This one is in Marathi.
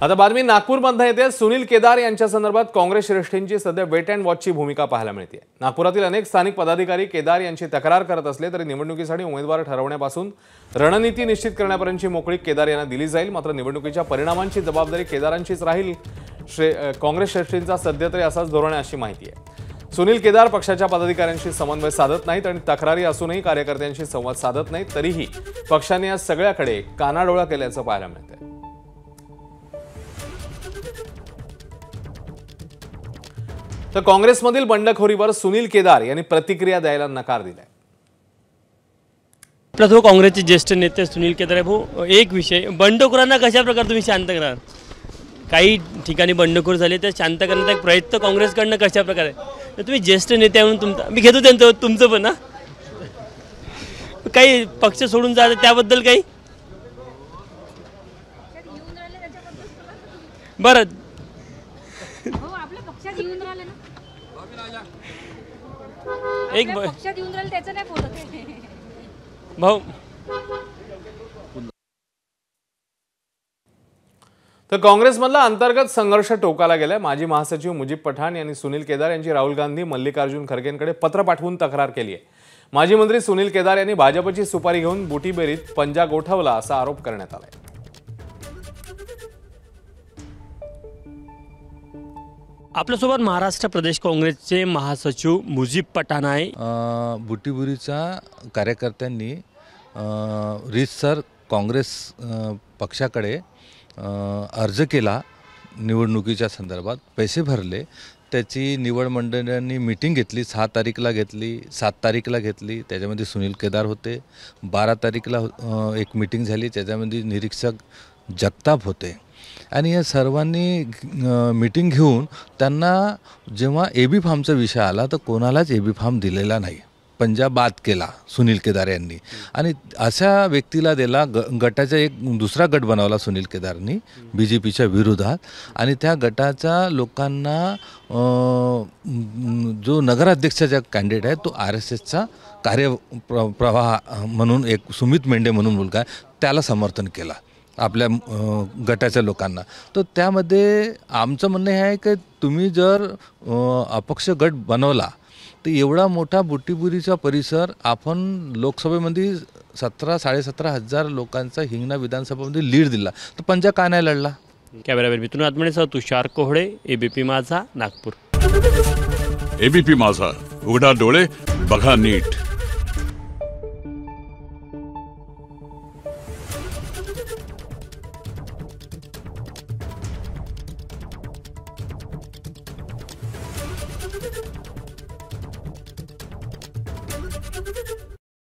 आता बातमी नागपूरमधून येते। सुनील केदार यांच्या संदर्भात काँग्रेस श्रेष्ठींची सध्या वेट अँड वॉचची भूमिका पाहायला मिळते। नागपुरातील अनेक स्थानिक पदाधिकारी केदार यांची तक्रार करत असले तरी निवडणुकीसाठी उमेदवार ठरवण्यापासून रणनीती निश्चित करण्यापर्यंतची मोकळीक केदार यांना दिली जाईल। मात्र निवडणुकीच्या परिणामांची जबाबदारी केदारांचीच राहील। काँग्रेस श्रेष्ठींचा सध्या तरी असाच धोरण आहे अशी माहिती आहे। सुनील केदार पक्षाच्या पदाधिकाऱ्यांशी समन्वय साधत नाहीत आणि तक्रारी असूनही कार्यकर्त्यांशी संवाद साधत नाहीत। तरीही पक्षाने या सगळ्याकडे कानाडोळा केल्याचं पाहायला मिळतंय। तर काँग्रेसमधील बंडखोरीवर सुनील केदार यांनी प्रतिक्रिया द्यायला नकार दिलाय। प्रथम काँग्रेसचे ज्येष्ठ नेते सुनील केदार भाऊ, एक विषय, बंडखोरांना कशा प्रकारे तुम्ही शांत कराल? काही ठिकाणी बंडखोर झाले तर शांत करण्याचा एक प्रयत्न काँग्रेसकडनं कशा प्रकारे? तर तुम्ही ज्येष्ठ नेते म्हणून तुमचा मी घेतो त्यांचं तुमचं पण ना काही पक्ष सोडून जाते त्याबद्दल काही बरं एक भाऊ तर काँग्रेसमधला अंतर्गत संघर्ष टोकाला गेलाय। माजी महासचिव मुजीब पठाण यांनी सुनील केदार यांची राहुल गांधी मल्लिकार्जुन खरगेंकडे पत्र पाठवून तक्रार केली आहे। माजी मंत्री सुनील केदार यांनी भाजपची सुपारी घेऊन बुटीबेरीत पंजा गोठवला असा आरोप करण्यात आलाय। आपल्यासोबत महाराष्ट्र प्रदेश काँग्रेसचे महासचिव मुजीब पठाण आहे। बुटीबुरीच्या कार्यकर्त्यांनी रीतसर काँग्रेस पक्षाकडे अर्ज केला, निवडणुकीच्या संदर्भात पैसे भरले, त्याची निवड मंडळांनी मीटिंग घेतली, 6 तारीखला घेतली, 7 तारीखला घेतली, त्याच्यामध्ये सुनील केदार होते। 12 तारीखला एक मीटिंग झाली, त्याच्यामध्ये निरीक्षक जगताप होते आणि या सर्वांनी मीटिंग घेऊन त्यांना जेव्हा एबी फॉर्मचा विषय आला तर कोणालाच एबी फॉर्म दिलेला नाही, पंजा बाद केला सुनील केदार यांनी आणि अशा व्यक्तीला दिला। गटाचा एक दुसरा गट बनवला सुनील केदारनी बीजेपीच्या विरोधात आणि त्या गटाच्या लोकांना जो नगराध्यक्षाचा कॅन्डिडेट आहे तो RSSचा प्रवाह म्हणून एक सुमित मेंढे म्हणून मुलगा त्याला समर्थन केला आपल्या गटाच्या लोकांना। तर त्यामध्ये आमचं म्हणणं हे आहे की तुम्ही जर अपक्ष गट बनवला तर एवढा मोठा बुटीबुरीचा परिसर आपण लोकसभेमध्ये 17-17.5 हजार लोकांचा हिंगणा विधानसभामध्ये लीड दिला तर पंजा का नाही लढला? कॅमेरामॅन मिथुन आत्मनेसह तुषार कोहळे, ABP माझा, नागपूर। ABP माझा, उघडा डोळे बघा नीट।